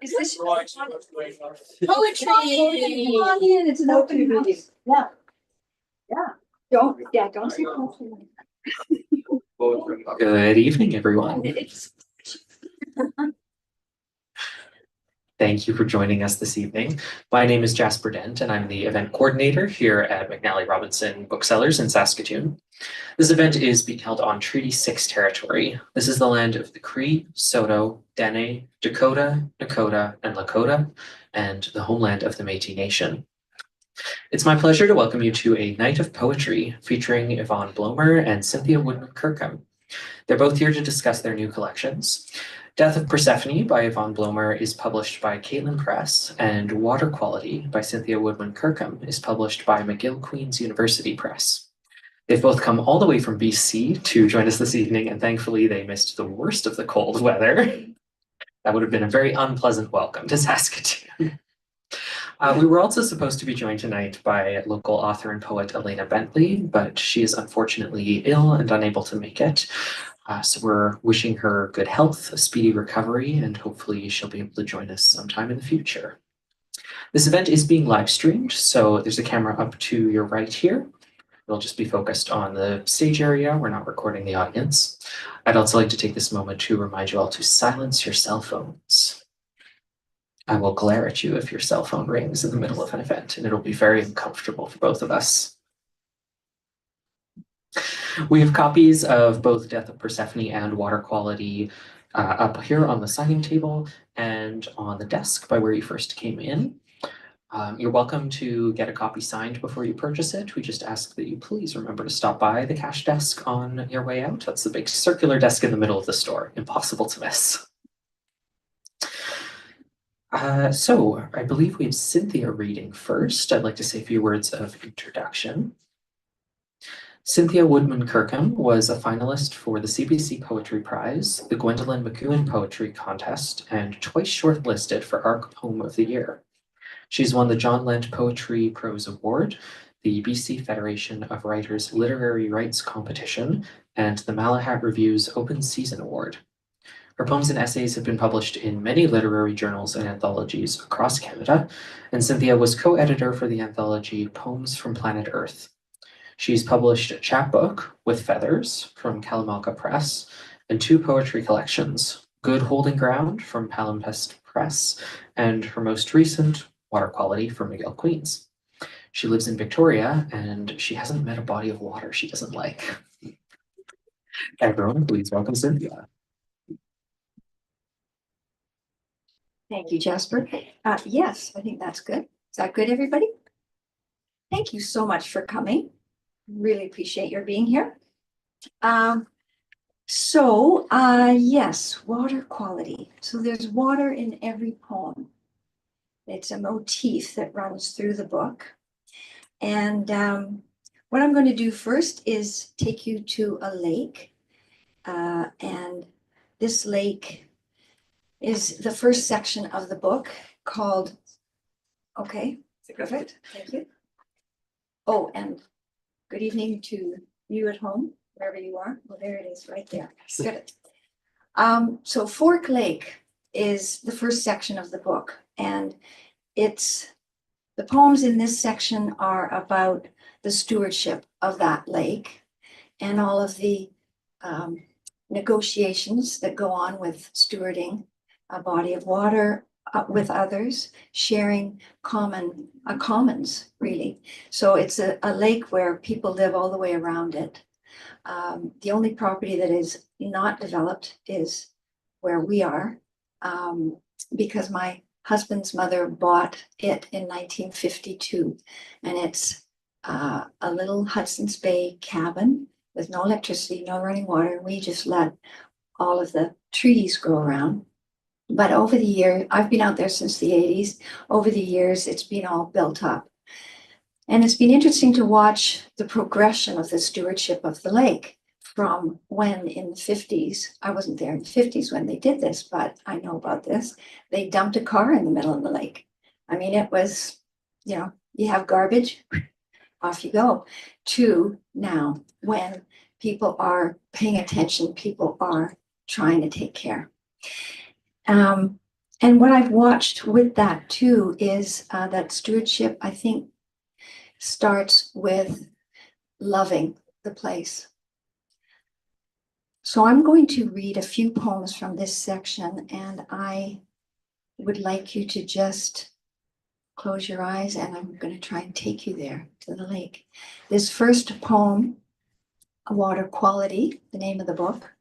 Is this poetry? It's an open house. Yeah. Don't say poetry. Good evening, everyone. Thank you for joining us this evening. My name is Jasper Dent, and I'm the event coordinator here at McNally Robinson Booksellers in Saskatoon. This event is being held on Treaty 6 territory. This is the land of the Cree, Saulteaux, Dene, Dakota, Nakota, and Lakota, and the homeland of the Métis Nation. It's my pleasure to welcome you to a night of poetry featuring Yvonne Blomer and Cynthia Woodman Kerkham. They're both here to discuss their new collections. Death of Persephone by Yvonne Blomer is published by Caitlin Press, and Water Quality by Cynthia Woodman Kerkham is published by McGill-Queen's University Press. They've both come all the way from BC to join us this evening, and thankfully they missed the worst of the cold weather. That would have been a very unpleasant welcome to Saskatoon. We were also supposed to be joined tonight by local author and poet Elena Bentley, but she is unfortunately ill and unable to make it. So we're wishing her good health, a speedy recovery, and hopefully she'll be able to join us sometime in the future. This event is being live streamed, so there's a camera up to your right here. It'll just be focused on the stage area. We're not recording the audience. I'd also like to take this moment to remind you all to silence your cell phones. I will glare at you if your cell phone rings in the middle of an event, and it'll be very uncomfortable for both of us. We have copies of both Death of Persephone and Water Quality up here on the signing table and on the desk by where you first came in. You're welcome to get a copy signed before you purchase it. We just ask that you please remember to stop by the cash desk on your way out. That's the big circular desk in the middle of the store. Impossible to miss. So I believe we have Cynthia reading first. I'd like to say a few words of introduction. Cynthia Woodman Kerkham was a finalist for the CBC Poetry Prize, the Gwendolyn McEwen Poetry Contest, and twice shortlisted for ARC Poem of the Year. She's won the John Lent Poetry Prose Award, the BC Federation of Writers Literary Rights Competition, and the Malahat Review's Open Season Award. Her poems and essays have been published in many literary journals and anthologies across Canada, and Cynthia was co-editor for the anthology Poems from Planet Earth. She's published a chapbook, With Feathers, from Kalamalka Press, and two poetry collections, Good Holding Ground from Palimpsest Press, and her most recent, Water Quality from McGill-Queen's. She lives in Victoria, and she hasn't met a body of water she doesn't like. Everyone, please welcome Cynthia. Thank you, Jasper. Yes, I think that's good. Is that good, everybody? Thank you so much for coming. Really appreciate your being here. Yes, water quality. So there's water in every poem. It's a motif that runs through the book. And what I'm going to do first is take you to a lake. And this lake is the first section of the book called, okay, perfect, thank you. Oh, and good evening to you at home, wherever you are. Well, there it is, right there. Good. So Fork Lake is the first section of the book, and the poems in this section are about the stewardship of that lake and all of the negotiations that go on with stewarding a body of water with others, sharing commons, really. So it's a lake where people live all the way around it. The only property that is not developed is where we are, because my husband's mother bought it in 1952, and it's a little Hudson's Bay cabin with no electricity, no running water, and we just let all of the trees grow around. But over the year, I've been out there since the 80s. Over the years, it's been all built up. And it's been interesting to watch the progression of the stewardship of the lake from when in the 50s, I wasn't there in the 50s when they did this, but I know about this. They dumped a car in the middle of the lake. I mean, it was, you have garbage, off you go. To now, when people are paying attention, people are trying to take care. And what I've watched with that too is that stewardship, I think, starts with loving the place. So I'm going to read a few poems from this section, and I would like you to just close your eyes, and I'm going to try and take you there to the lake. This first poem, Water Quality, the name of the book,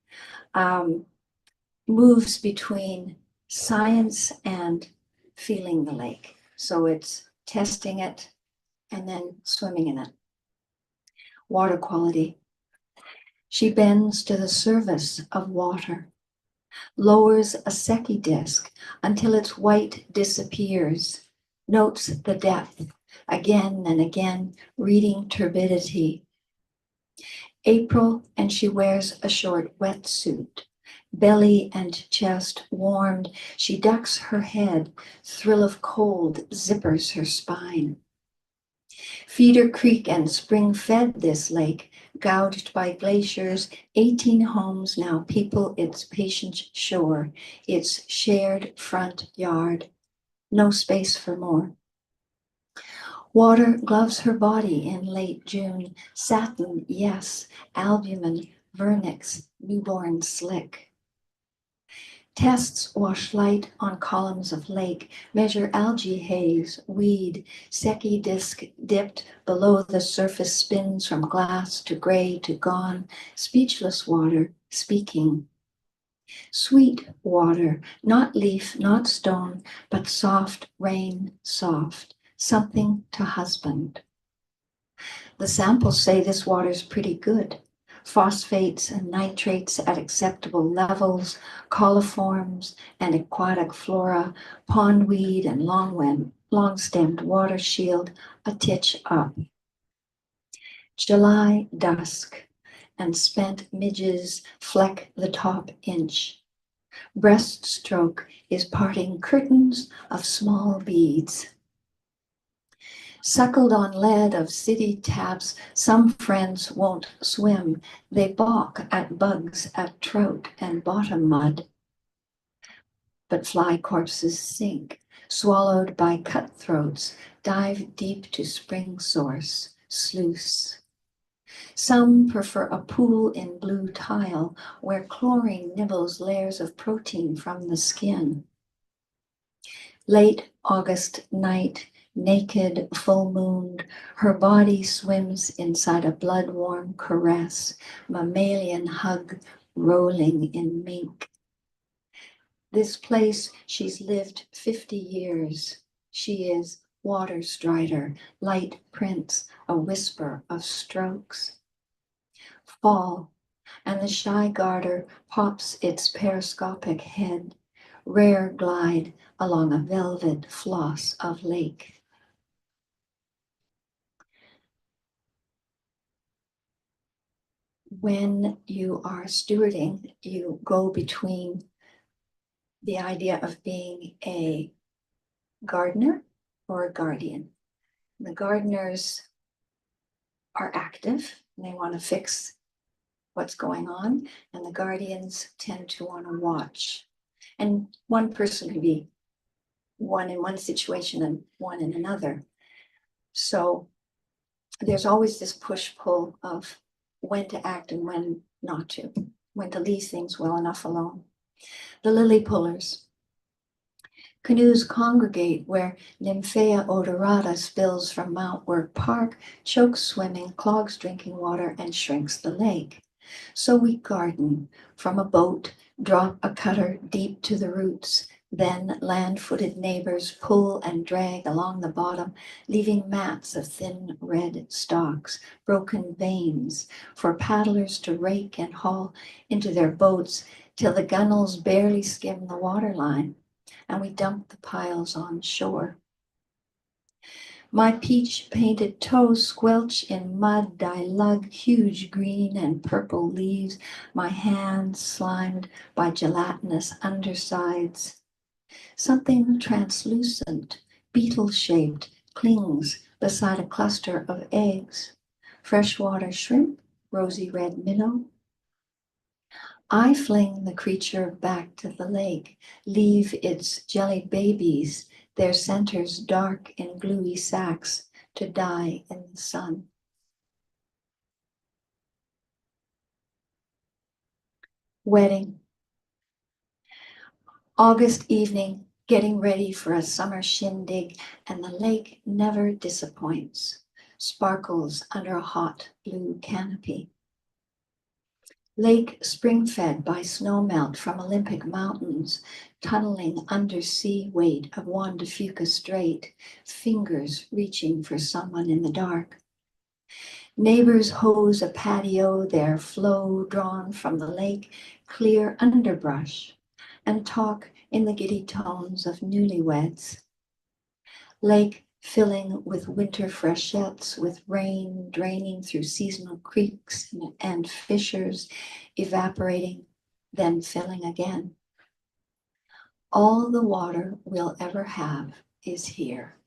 moves between science and feeling the lake. So it's testing it and then swimming in it. Water quality. She bends to the service of water, lowers a Secchi disc until its white disappears, notes the depth again and again, reading turbidity. April, and she wears a short wetsuit. Belly and chest warmed, she ducks her head, thrill of cold zippers her spine. Feeder Creek and spring fed this lake, gouged by glaciers, 18 homes now people its patient shore, its shared front yard. No space for more. Water gloves her body in late June, satin, yes, albumin, vernix, newborn slick. Tests wash light on columns of lake, measure algae haze, weed, Secchi disc dipped below the surface spins from glass to gray to gone, speechless water, speaking. Sweet water, not leaf, not stone, but soft rain, soft, something to husband. The samples say this water's pretty good. Phosphates and nitrates at acceptable levels, coliforms and aquatic flora, pondweed and long-stemmed water shield, a titch up. July dusk, and spent midges fleck the top inch. Breaststroke is parting curtains of small beads. Suckled on lead of city taps, some friends won't swim. They balk at bugs, at trout and bottom mud. But fly corpses sink, swallowed by cutthroats, dive deep to spring source, sluice. Some prefer a pool in blue tile where chlorine nibbles layers of protein from the skin. Late August night, naked, full-mooned, her body swims inside a blood-warm caress, mammalian hug rolling in mink. This place she's lived 50 years. She is water strider, light prints, a whisper of strokes. Fall, and the shy garter pops its periscopic head, rare glide along a velvet floss of lake. When you are stewarding, you go between the idea of being a gardener or a guardian. The gardeners are active and they want to fix what's going on, and the guardians tend to want to watch. And one person can be one in one situation and one in another. So there's always this push-pull of when to act and when not to, when to leave things well enough alone. The lily pullers. Canoes congregate where Nymphaea odorata spills from Mount Work Park, chokes swimming, clogs drinking water, and shrinks the lake. So we garden from a boat, drop a cutter deep to the roots, then land-footed neighbors pull and drag along the bottom, leaving mats of thin red stalks, broken veins for paddlers to rake and haul into their boats till the gunnels barely skim the waterline, and we dump the piles on shore. My peach-painted toes squelch in mud, I lug huge green and purple leaves, my hands slimed by gelatinous undersides. Something translucent, beetle-shaped, clings beside a cluster of eggs. Freshwater shrimp, rosy red minnow. I fling the creature back to the lake, leave its jelly babies, their centers dark in gluey sacks, to die in the sun. Wedding. August evening, getting ready for a summer shindig, and the lake never disappoints, sparkles under a hot blue canopy. Lake spring-fed by snowmelt from Olympic mountains, tunneling under sea weight of Juan de Fuca Strait, fingers reaching for someone in the dark. Neighbors hose a patio, their flow drawn from the lake, clear underbrush, and talk in the giddy tones of newlyweds. Lake filling with winter freshets, with rain draining through seasonal creeks and fissures, evaporating, then filling again. All the water we'll ever have is here.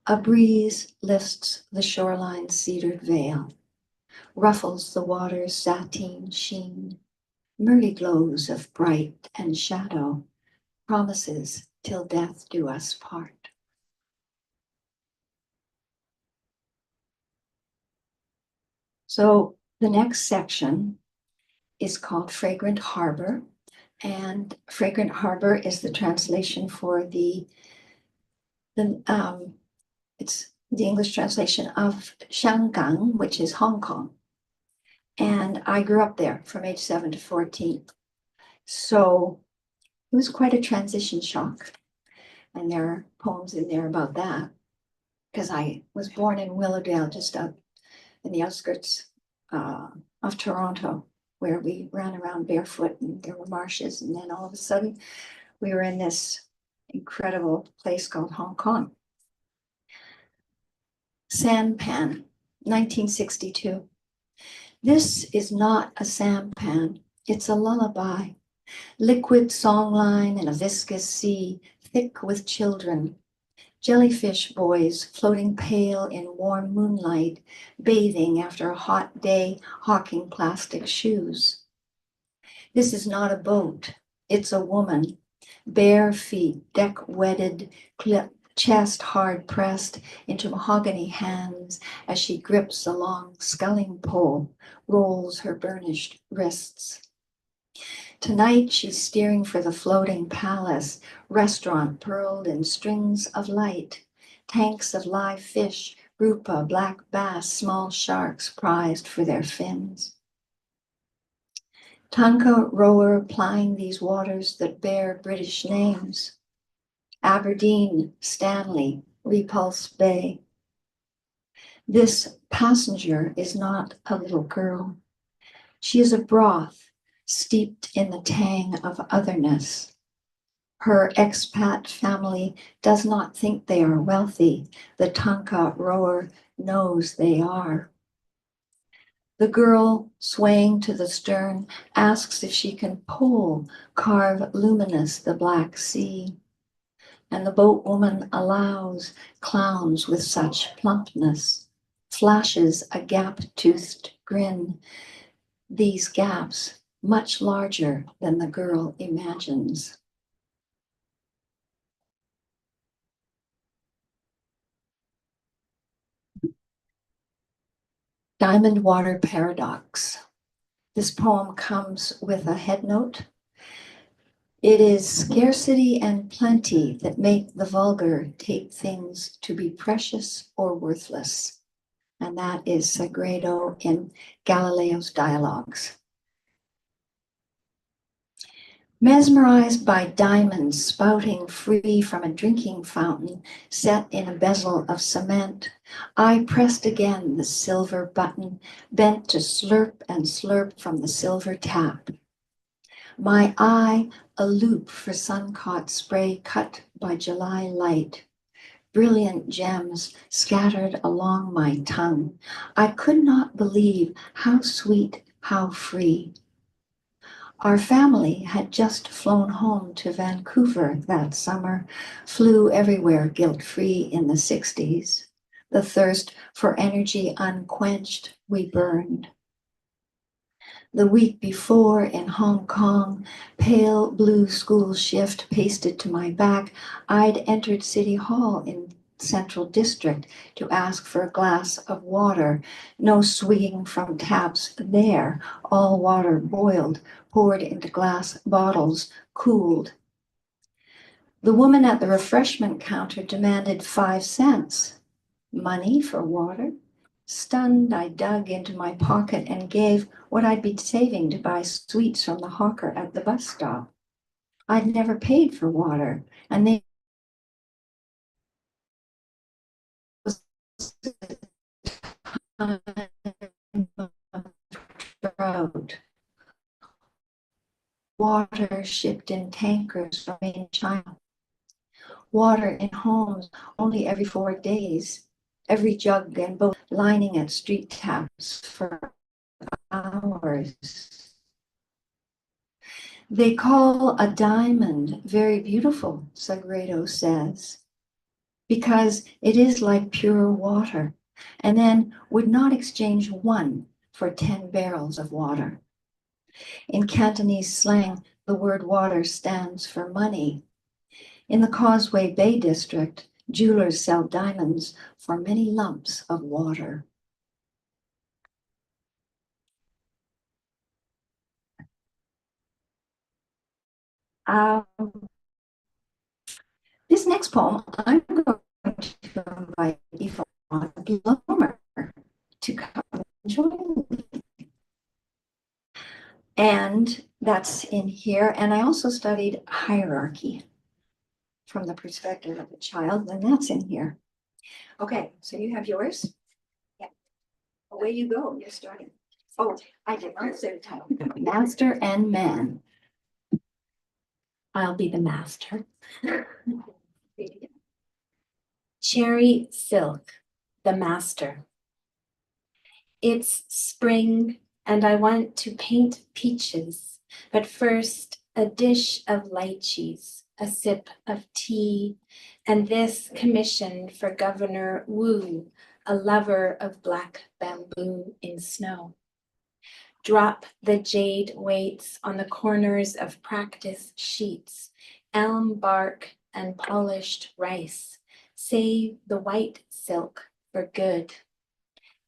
A breeze lifts the shoreline's cedared veil, ruffles the water's sateen sheen, murky glows of bright and shadow, promises till death do us part. So the next section is called Fragrant Harbor, and Fragrant Harbor is the translation for it's the English translation of Shangang, which is Hong Kong. And I grew up there from age 7 to 14. So it was quite a transition shock. And there are poems in there about that, because I was born in Willowdale, just up in the outskirts of Toronto, where we ran around barefoot and there were marshes. And then all of a sudden we were in this incredible place called Hong Kong. Sampan, 1962. This is not a sampan, it's a lullaby. Liquid songline in a viscous sea, thick with children. Jellyfish boys floating pale in warm moonlight, bathing after a hot day, hawking plastic shoes. This is not a boat, it's a woman, bare feet, deck-wedded, chest hard pressed into mahogany hands as she grips a long sculling pole, rolls her burnished wrists. Tonight she's steering for the floating palace, restaurant pearled in strings of light, tanks of live fish, rupa, black bass, small sharks prized for their fins. Tanka rower plying these waters that bear British names. Aberdeen, Stanley, Repulse Bay. This passenger is not a little girl. She is a broth steeped in the tang of otherness. Her expat family does not think they are wealthy. The Tanka rower knows they are. The girl, swaying to the stern, asks if she can pole, carve luminous the black sea. And the boatwoman allows, clowns with such plumpness, flashes a gap-toothed grin, these gaps much larger than the girl imagines. Diamond Water Paradox. This poem comes with a headnote. It is scarcity and plenty that make the vulgar take things to be precious or worthless. And that is Sagredo in Galileo's Dialogues. Mesmerized by diamonds spouting free from a drinking fountain set in a bezel of cement, I pressed again the silver button, bent to slurp and slurp from the silver tap. My eye a loop for sun-caught spray cut by July light. Brilliant gems scattered along my tongue. I could not believe how sweet, how free. Our family had just flown home to Vancouver that summer, flew everywhere guilt-free in the 60s. The thirst for energy unquenched, we burned. The week before in Hong Kong, pale blue school shift pasted to my back, I'd entered City Hall in Central District to ask for a glass of water. No swinging from taps there, all water boiled, poured into glass bottles, cooled. The woman at the refreshment counter demanded 5 cents. Money for water? Stunned, I dug into my pocket and gave what I'd been saving to buy sweets from the hawker at the bus stop. I'd never paid for water, and they drought. Water shipped in tankers from China. Water in homes only every 4 days. Every jug and boat lining at street taps for hours. They call a diamond very beautiful, Sagredo says, because it is like pure water, and then would not exchange one for 10 barrels of water. In Cantonese slang, the word water stands for money. In the Causeway Bay district, jewelers sell diamonds for many lumps of water. This next poem, I'm going to invite Yvonne Blomer to come and join me. And that's in here. And I also studied hierarchy from the perspective of a child, and that's in here. Okay, so you have yours. Yeah. Away you go. You're starting. Oh, I did not say the title. Master and Man. I'll be the master. Cherry silk, the master. It's spring and I want to paint peaches, but first a dish of lychees, a sip of tea, and this commission for Governor Wu, a lover of black bamboo in snow. Drop the jade weights on the corners of practice sheets, elm bark and polished rice. Save the white silk for good.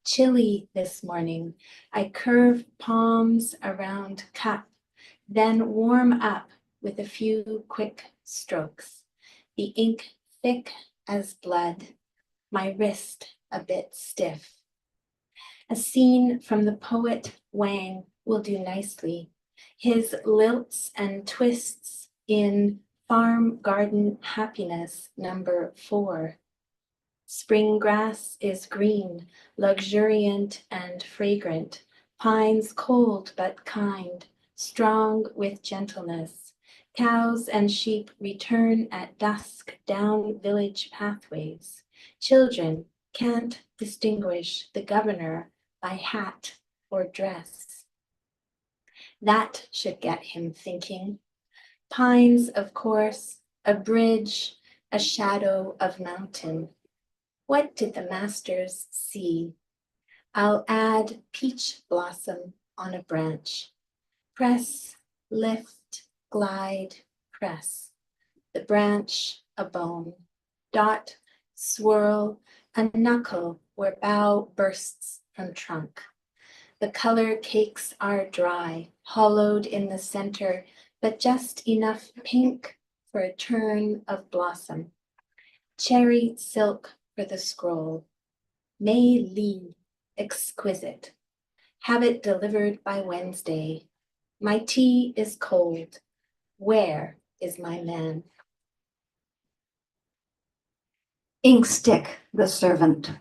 Chilly this morning, I curve palms around cup, then warm up with a few quick strokes. The ink thick as blood, my wrist a bit stiff. A scene from the poet ʷəŋən will do nicely. His lilts and twists in Farm Garden Happiness number 4. Spring grass is green, luxuriant and fragrant, pines cold but kind, strong with gentleness. Cows and sheep return at dusk down village pathways. Children can't distinguish the governor by hat or dress. That should get him thinking. Pines, of course, a bridge, a shadow of mountain. What did the masters see? I'll add peach blossom on a branch. Press, lift, glide, press. The branch, a bone. Dot, swirl, a knuckle where bough bursts from trunk. The color cakes are dry, hollowed in the center, but just enough pink for a turn of blossom. Cherry silk for the scroll. Mei Li, exquisite. Have it delivered by Wednesday. My tea is cold. Where is my man? Inkstick, the servant.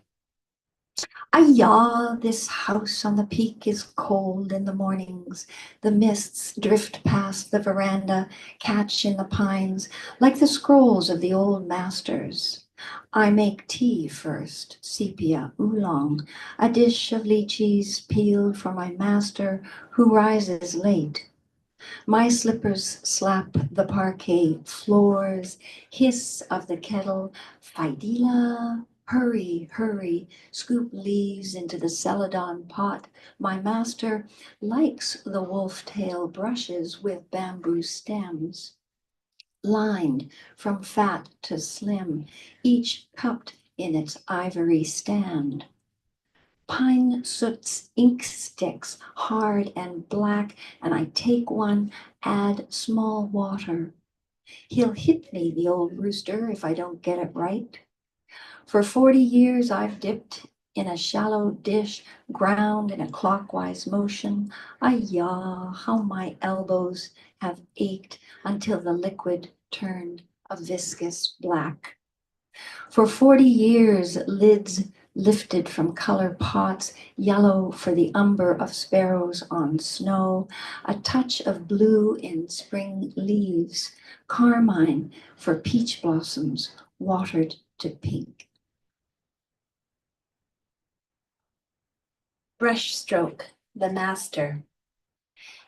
Ayah, this house on the peak is cold in the mornings. The mists drift past the veranda, catch in the pines, like the scrolls of the old masters. I make tea first, sepia, oolong, a dish of lychees peeled for my master who rises late. My slippers slap the parquet floors, hiss of the kettle, faidila, Hurry, hurry, scoop leaves into the celadon pot. My master likes the wolf-tail brushes with bamboo stems, lined from fat to slim, each cupped in its ivory stand. Pine soot's ink sticks, hard and black, and I take one, add small water. He'll hit me, the old rooster, if I don't get it right. For 40 years I've dipped in a shallow dish, ground in a clockwise motion. Ay-ya, how my elbows have ached until the liquid turned a viscous black. For 40 years, lids lifted from color pots, yellow for the umber of sparrows on snow, a touch of blue in spring leaves, carmine for peach blossoms watered to pink. Brushstroke, the master.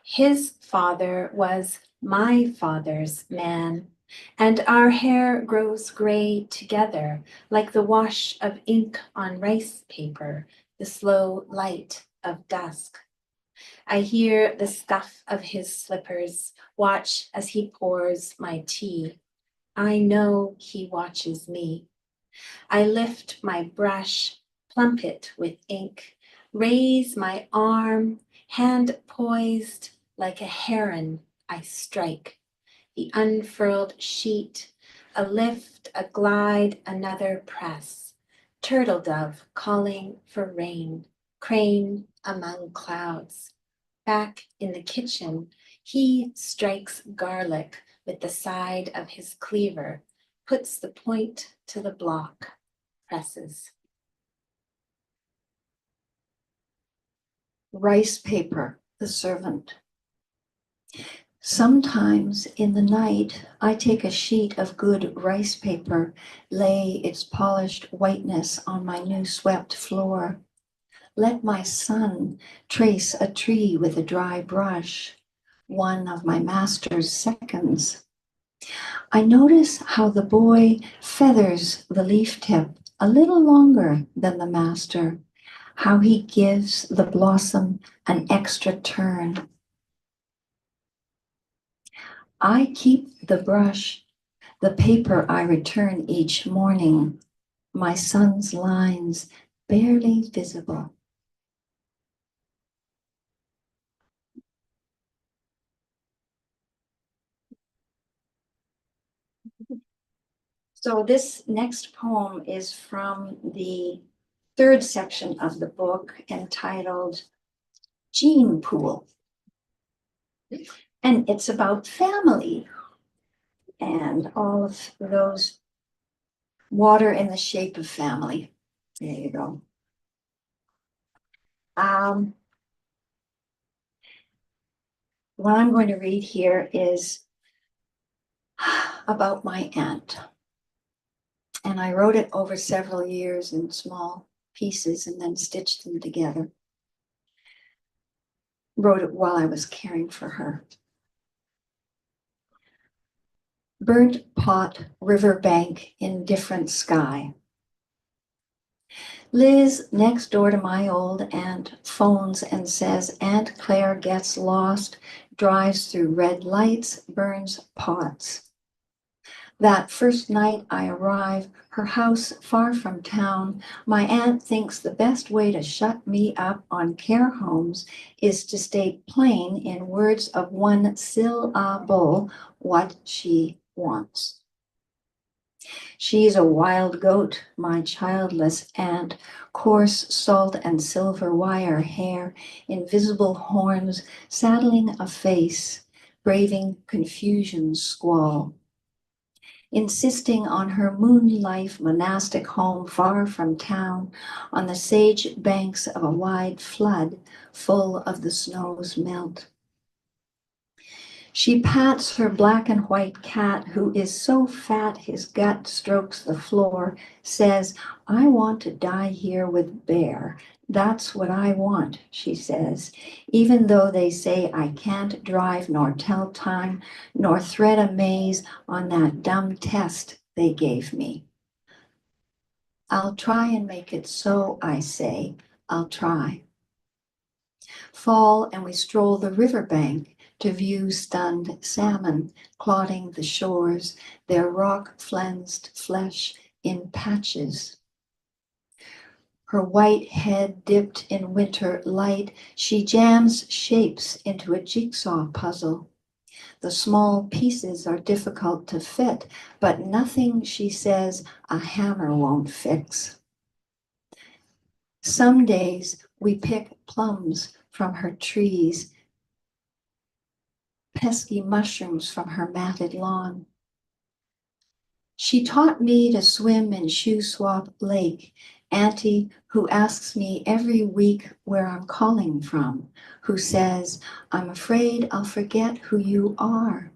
His father was my father's man, and our hair grows gray together like the wash of ink on rice paper, the slow light of dusk. I hear the scuff of his slippers, watch as he pours my tea. I know he watches me. I lift my brush, plump it with ink, raise my arm, hand poised like a heron, I strike. The unfurled sheet, a lift, a glide, another press. Turtle dove calling for rain, crane among clouds. Back in the kitchen, he strikes garlic with the side of his cleaver, puts the point to the block, presses. Rice paper, the servant. Sometimes in the night, I take a sheet of good rice paper, lay its polished whiteness on my new swept floor. Let my son trace a tree with a dry brush, one of my master's seconds. I notice how the boy feathers the leaf tip a little longer than the master, how he gives the blossom an extra turn. I keep the brush, the paper I return each morning, my son's lines barely visible. So this next poem is from the third section of the book entitled Gene Pool. And it's about family and all of those water in the shape of family. There you go. What I'm going to read here is about my aunt. And I wrote it over several years in small pieces and then stitched them together. Wrote it while I was caring for her. Burnt pot, riverbank, indifferent sky. Liz, next door to my old aunt, phones and says Aunt Claire gets lost, drives through red lights, burns pots. That first night I arrive, her house far from town, my aunt thinks the best way to shut me up on care homes is to state plain in words of one syllable what she wants. She's a wild goat, my childless aunt, coarse salt and silver wire hair, invisible horns, saddling a face, braving confusion's squall. Insisting on her moon life monastic home far from town, on the sage banks of a wide flood full of the snow's melt. She pats her black and white cat, who is so fat his gut strokes the floor, says, I want to die here with Bear. That's what I want, she says, even though they say I can't drive nor tell time, nor thread a maze on that dumb test they gave me. I'll try and make it so, I say, I'll try. Fall and we stroll the riverbank to view stunned salmon clotting the shores, their rock-flensed flesh in patches. Her white head dipped in winter light, she jams shapes into a jigsaw puzzle. The small pieces are difficult to fit, but nothing, she says, a hammer won't fix. Some days we pick plums from her trees, pesky mushrooms from her matted lawn. She taught me to swim in Shoe Swap Lake, Auntie who asks me every week where I'm calling from, who says, I'm afraid I'll forget who you are.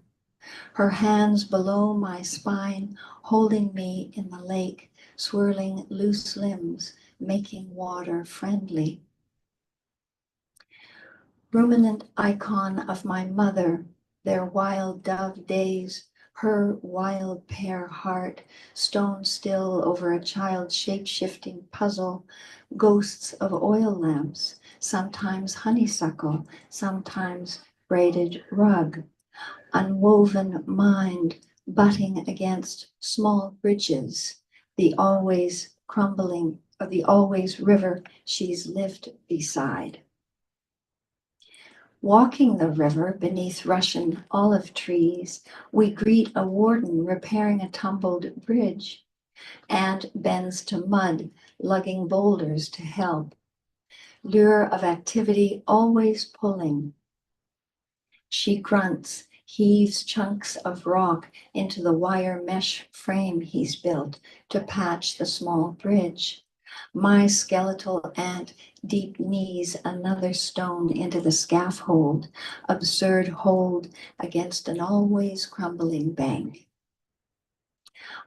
Her hands below my spine, holding me in the lake, swirling loose limbs, making water friendly. Ruminant icon of my mother, their wild dove days, her wild pear heart, stone still over a child's shape-shifting puzzle, ghosts of oil lamps, sometimes honeysuckle, sometimes braided rug, unwoven mind butting against small bridges, the always crumbling, of the always river she's lived beside. Walking the river beneath Russian olive trees, we greet a warden repairing a tumbled bridge and bends to mud, lugging boulders to help. Lure of activity always pulling. She grunts, heaves chunks of rock into the wire mesh frame he's built to patch the small bridge. My skeletal aunt deep knees another stone into the scaffold, absurd hold against an always crumbling bank.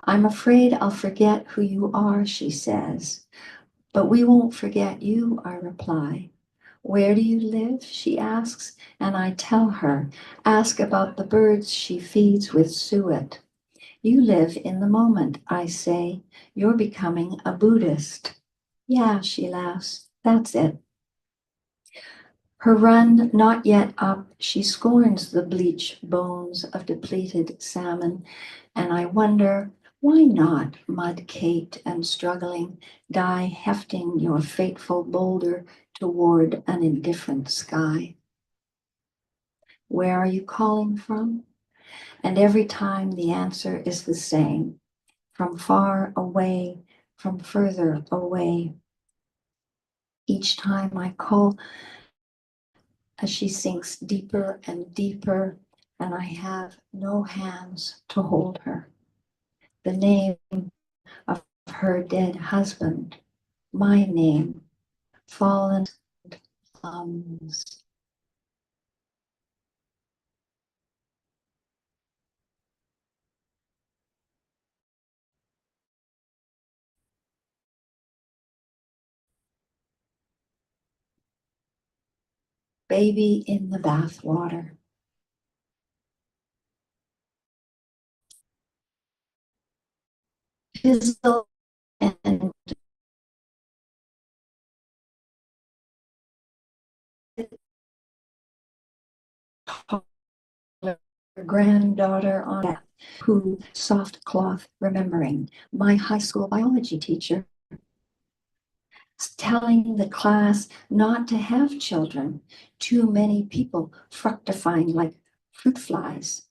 I'm afraid I'll forget who you are, she says. But we won't forget you, I reply. Where do you live, she asks, and I tell her, ask about the birds she feeds with suet. You live in the moment, I say. You're becoming a Buddhist. Yeah, she laughs, that's it. Her run not yet up, she scorns the bleach bones of depleted salmon, and I wonder, why not, mud-caked and struggling, die hefting your fateful boulder toward an indifferent sky? Where are you calling from? And every time the answer is the same, from far away, from further away. Each time I call, as she sinks deeper and deeper, and I have no hands to hold her. The name of her dead husband, my name, fallen plums. Baby in the bathwater. Fizzle and granddaughter on death, who soft cloth remembering, my high school biology teacher, telling the class not to have children, too many people fructifying like fruit flies.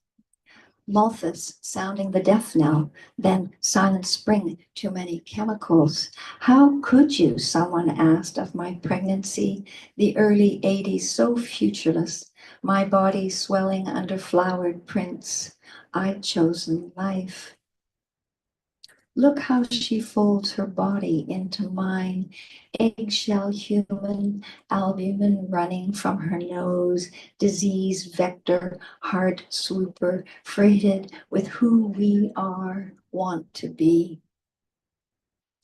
Malthus sounding the death knell, then Silent Spring, too many chemicals. How could you, someone asked of my pregnancy, the early 80s so futureless, my body swelling under flowered prints. I'd chosen life. Look how she folds her body into mine, eggshell human, albumin running from her nose, disease vector, heart swooper, freighted with who we are, want to be.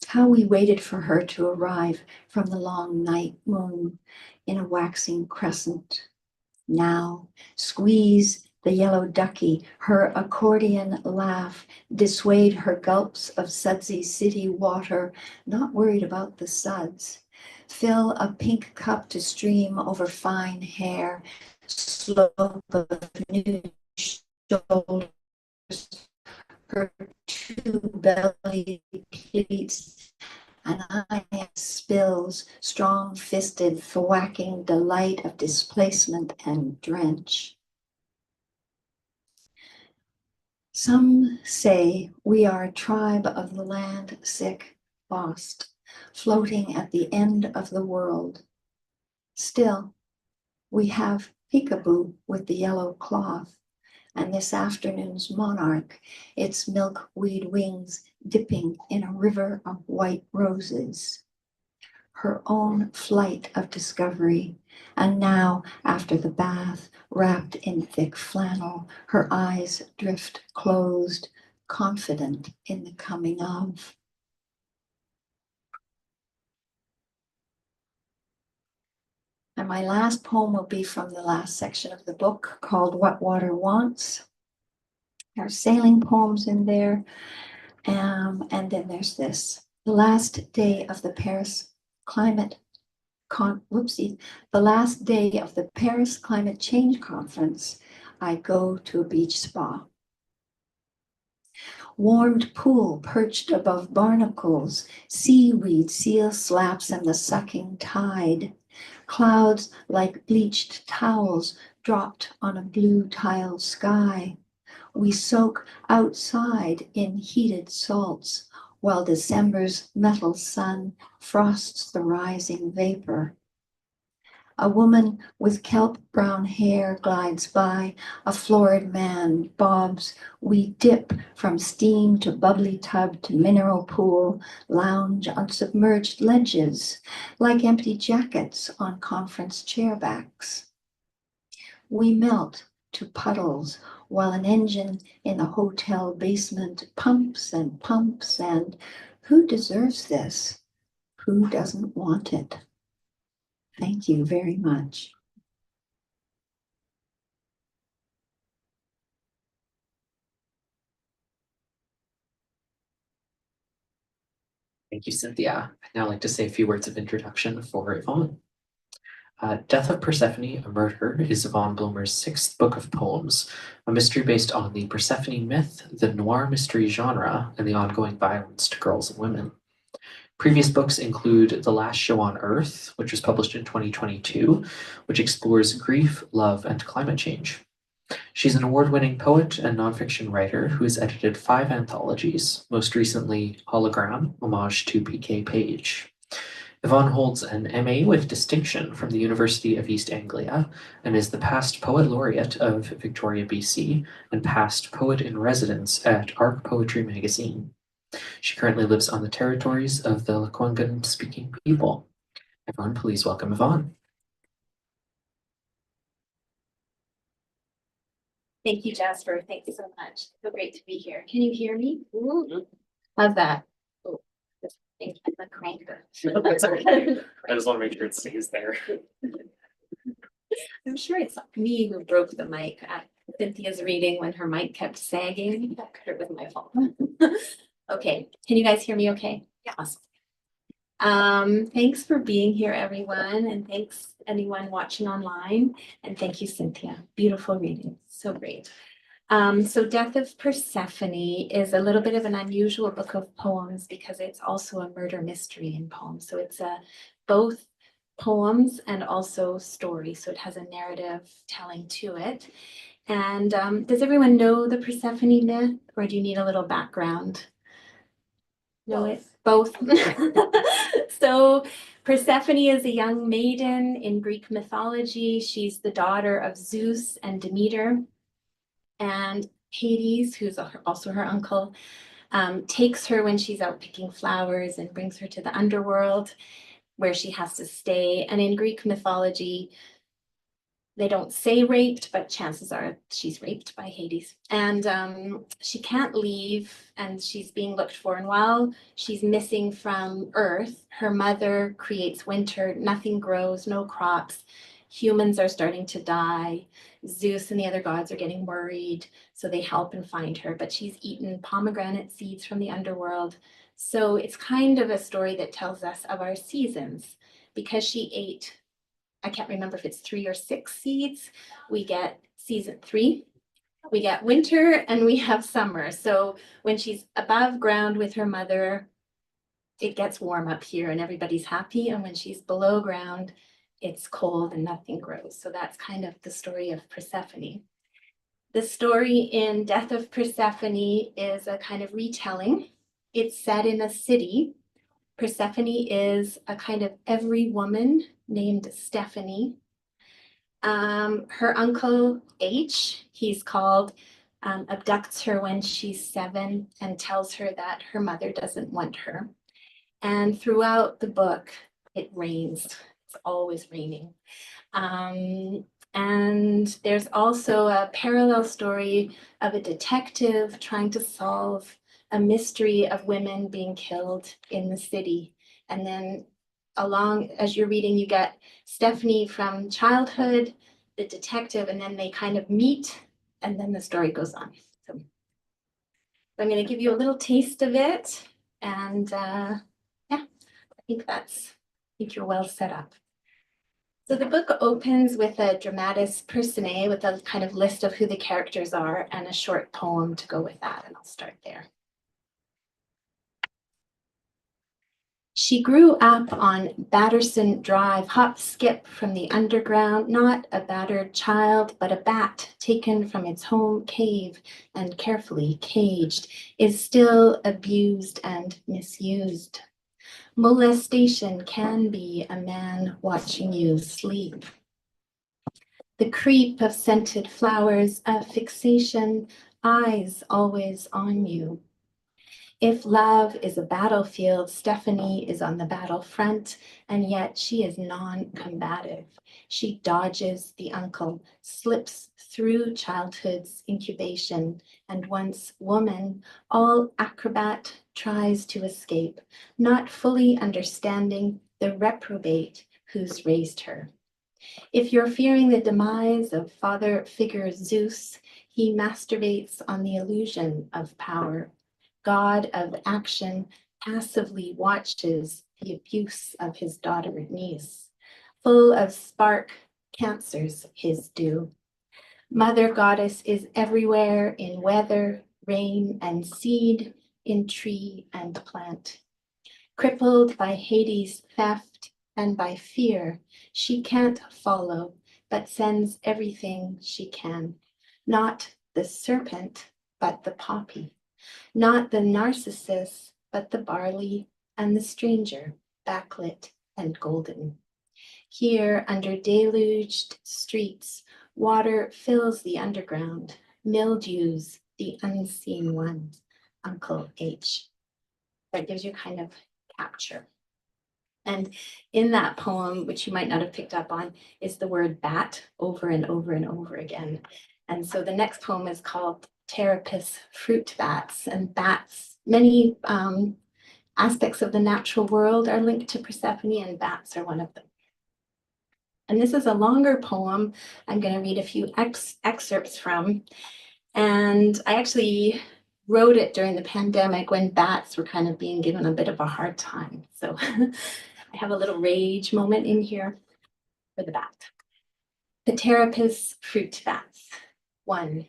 How we waited for her to arrive from the long night moon in a waxing crescent. Now, squeeze the yellow ducky, her accordion laugh, dissuade her gulps of sudsy city water, not worried about the suds. Fill a pink cup to stream over fine hair, slope of new shoulders, her two belly pleats, and I spills, strong-fisted, thwacking delight of displacement and drench. Some say we are a tribe of the land sick, lost, floating at the end of the world. Still, we have peekaboo with the yellow cloth, and this afternoon's monarch, its milkweed wings dipping in a river of white roses. Her own flight of discovery, and now, after the bath, wrapped in thick flannel, her eyes drift closed, confident in the coming of. And my last poem will be from the last section of the book called What Water Wants. There are sailing poems in there. And then there's this. The last day of the Paris Climate the last day of the Paris Climate Change Conference, I go to a beach spa. Warmed pool perched above barnacles, seaweed, seal slaps, and the sucking tide. Clouds like bleached towels dropped on a blue tile sky. We soak outside in heated salts, while December's metal sun frosts the rising vapor. A woman with kelp brown hair glides by, a florid man bobs. We dip from steam to bubbly tub to mineral pool, lounge on submerged ledges, like empty jackets on conference chairbacks. We melt to puddles while an engine in the hotel basement pumps and pumps, and who deserves this? Who doesn't want it? Thank you very much. Thank you, Cynthia. I'd now like to say a few words of introduction for Yvonne. Death of Persephone, a Murder is Yvonne Blomer's sixth book of poems, a mystery based on the Persephone myth, the noir mystery genre, and the ongoing violence to girls and women. Previous books include The Last Show on Earth, which was published in 2022, which explores grief, love, and climate change. She's an award-winning poet and nonfiction writer who has edited 5 anthologies, most recently Hologram, Homage to P.K. Page. Yvonne holds an MA with distinction from the University of East Anglia and is the past Poet Laureate of Victoria, BC, and past Poet in Residence at Arc Poetry magazine. She currently lives on the territories of the Lekwungen speaking people. Everyone, please welcome Yvonne. Thank you, Jasper. Thank you so much. So great to be here. Can you hear me? How's that? Oh, thank you. I'm a cranker. That's okay. I just want to make sure it stays there. I'm sure it's me who broke the mic at Cynthia's reading when her mic kept sagging. That could have been my fault. Okay, can you guys hear me okay? Yeah. Awesome. Thanks for being here, everyone, and thanks anyone watching online. And thank you, Cynthia. Beautiful reading. So great. So Death of Persephone is a little bit of an unusual book of poems because it's also a murder mystery in poems. So it's both poems and also story. So it has a narrative telling to it. And does everyone know the Persephone myth, or do you need a little background? Know it? Both. So Persephone is a young maiden in Greek mythology. She's the daughter of Zeus and Demeter. And Hades, who's also her uncle, takes her when she's out picking flowers and brings her to the underworld where she has to stay. And in Greek mythology, they don't say raped, but chances are she's raped by Hades. And she can't leave, and she's being looked for. And while she's missing from Earth, her mother creates winter, nothing grows, no crops. humans are starting to die. Zeus and the other gods are getting worried, so they help and find her, but she's eaten pomegranate seeds from the underworld. So it's kind of a story that tells us of our seasons. Because she ate, I can't remember if it's 3 or 6 seeds, we get season 3, we get winter, and we have summer. So when she's above ground with her mother, it gets warm up here and everybody's happy. And when she's below ground, it's cold and nothing grows. So that's kind of the story of Persephone. The story in Death of Persephone is a kind of retelling. It's set in a city. Persephone is a kind of every woman named Stephanie. Her uncle H, he's called, abducts her when she's 7 and tells her that her mother doesn't want her. And throughout the book, it rains. It's always raining. And there's also a parallel story of a detective trying to solve a mystery of women being killed in the city. And then along, as you're reading, you get Stephanie from childhood, the detective, and then they kind of meet, and then the story goes on. So I'm going to give you a little taste of it. And yeah, I think you're well set up. So the book opens with a dramatis personae with a kind of list of who the characters are and a short poem to go with that, and I'll start there. She grew up on Batterson Drive, hop skip from the underground, not a battered child, but a bat taken from its home cave and carefully caged, is still abused and misused. Molestation can be a man watching you sleep. The creep of scented flowers, a fixation, eyes always on you. If love is a battlefield, Stephanie is on the battlefront, and yet she is non-combative. She dodges the uncle, slips through childhood's incubation, and once woman, all acrobat, tries to escape, not fully understanding the reprobate who's raised her. If you're fearing the demise of father figure Zeus, he masturbates on the illusion of power. God of action passively watches the abuse of his daughter niece. Full of spark, cancers his due. Mother goddess is everywhere in weather, rain, and seed, in tree and plant. Crippled by Hades' theft and by fear, she can't follow, but sends everything she can. Not the serpent, but the poppy. Not the narcissus, but the barley and the stranger, backlit and golden. Here, under deluged streets, water fills the underground, mildews the unseen one, Uncle H. That gives you kind of capture. And in that poem, which you might not have picked up on, is the word bat over and over and over again. And so the next poem is called Terapis Fruit Bats, and bats, many aspects of the natural world are linked to Persephone, and bats are one of them. And this is a longer poem I'm going to read a few excerpts from. And I actually wrote it during the pandemic when bats were kind of being given a bit of a hard time. So I have a little rage moment in here for the bat. The Terapis Fruit Bats. 1.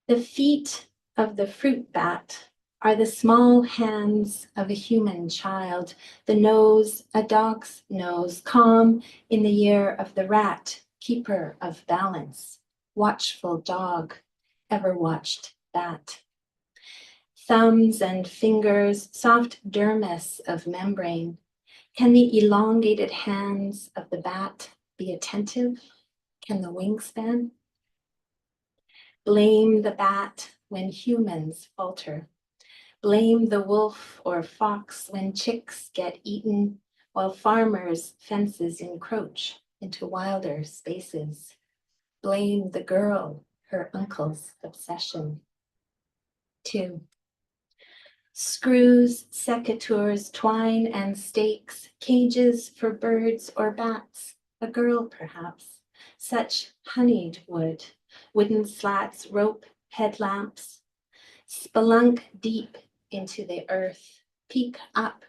The feet of the fruit bat are the small hands of a human child, the nose, a dog's nose, calm in the year of the rat, keeper of balance, watchful dog, ever watched bat. Thumbs and fingers, soft dermis of membrane. Can the elongated hands of the bat be attentive? Can the wingspan? Blame the bat when humans falter. Blame the wolf or fox when chicks get eaten, while farmers' fences encroach into wilder spaces. Blame the girl, her uncle's obsession. 2. Screws, secateurs, twine, and stakes, cages for birds or bats, a girl perhaps, such honeyed wood, wooden slats, rope, headlamps, spelunk deep into the earth, peek up,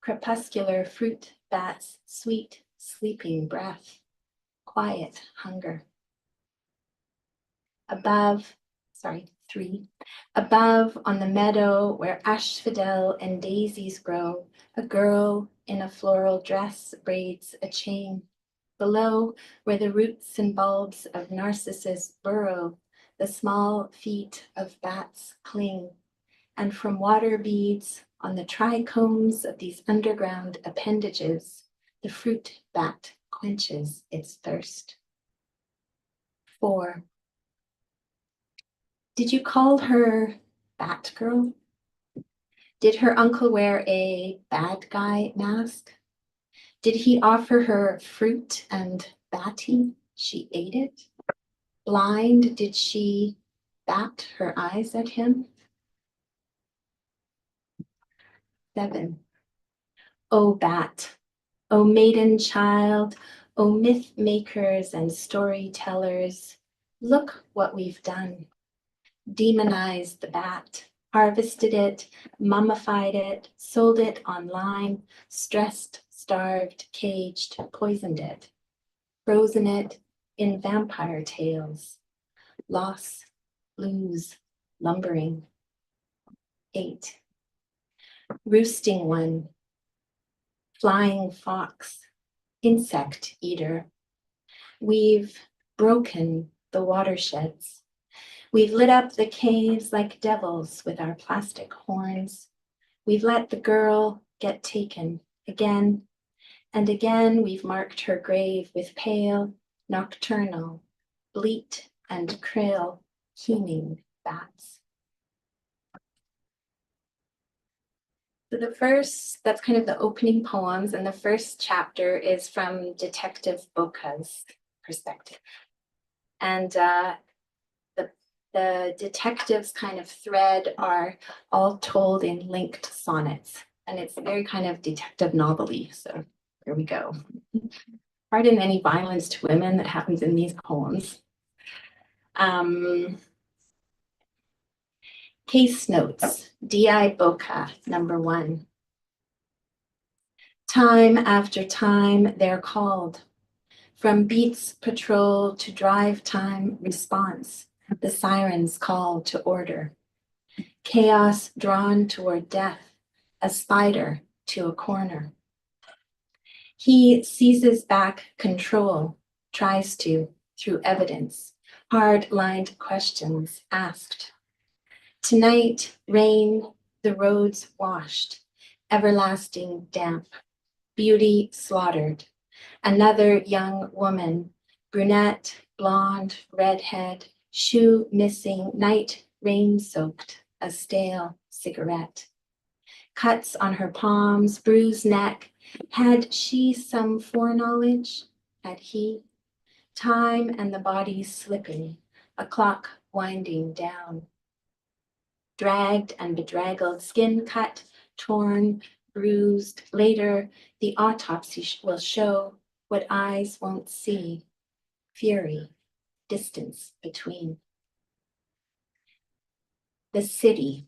crepuscular fruit bats, sweet sleeping breath, quiet hunger. Above, 3, above on the meadow where asphodel and daisies grow, a girl in a floral dress braids a chain. Below, where the roots and bulbs of narcissus burrow, the small feet of bats cling, and from water beads on the trichomes of these underground appendages, the fruit bat quenches its thirst. 4. Did you call her Batgirl? Did her uncle wear a bad guy mask? Did he offer her fruit and batty? She ate it. Blind, did she bat her eyes at him? 7. O bat, O maiden child, O myth makers and storytellers, look what we've done. Demonized the bat, harvested it, mummified it, sold it online, stressed, starved, caged, poisoned it, frozen it in vampire tales, loss, lose, lumbering. 8. Roosting one, flying fox, insect eater. We've broken the watersheds. We've lit up the caves like devils with our plastic horns. We've let the girl get taken again and again. We've marked her grave with pale, nocturnal, bleat and krill, keening bats. So the first, that's kind of the opening poems, and the first chapter is from Detective Boka's perspective. And the detective's kind of thread are all told in linked sonnets, and it's very kind of detective novel-y, so here we go. Pardon any violence to women that happens in these poems. Case notes, D.I. Boka, number 1. Time after time they're called, from beats patrol to drive time response, the sirens call to order. Chaos drawn toward death, a spider to a corner. He seizes back control, tries to, through evidence, hard-lined questions asked. Tonight, rain, the roads washed, everlasting damp, beauty slaughtered. Another young woman, brunette, blonde, redhead, shoe missing, night rain-soaked, a stale cigarette. Cuts on her palms, bruised neck. Had she some foreknowledge? Had he? Time and the body slipping, a clock winding down. Dragged and bedraggled, skin cut, torn, bruised. Later, the autopsy will show what eyes won't see. Fury, distance between. The city.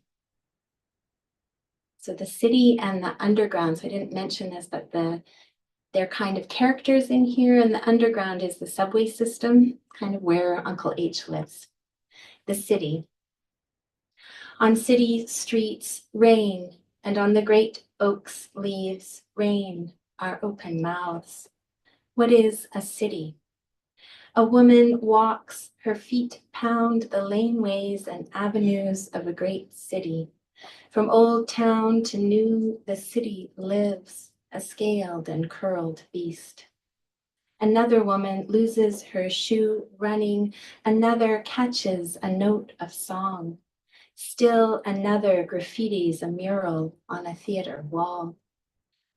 So the city and the underground, so I didn't mention this, but they're kind of characters in here, and the underground is the subway system, kind of where Uncle H lives. The city. On city streets, rain, and on the great oaks leaves, rain, our open mouths. What is a city? A woman walks, her feet pound the laneways and avenues of a great city. From old town to new, the city lives, a scaled and curled beast. Another woman loses her shoe running, another catches a note of song. Still another graffitis a mural on a theater wall.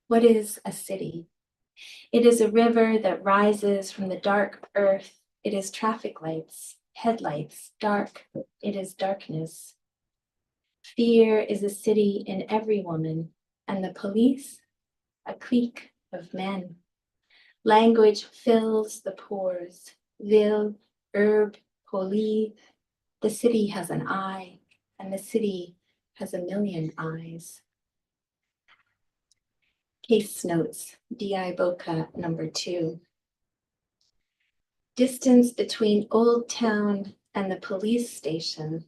What is a city? It is a river that rises from the dark earth. It is traffic lights, headlights, dark. It is darkness. Fear is a city in every woman, and the police, a clique of men. Language fills the pores. Ville, herb, poli. The city has an eye, and the city has a million eyes. Case notes, D.I. Boca number 2. Distance between Old Town and the police station.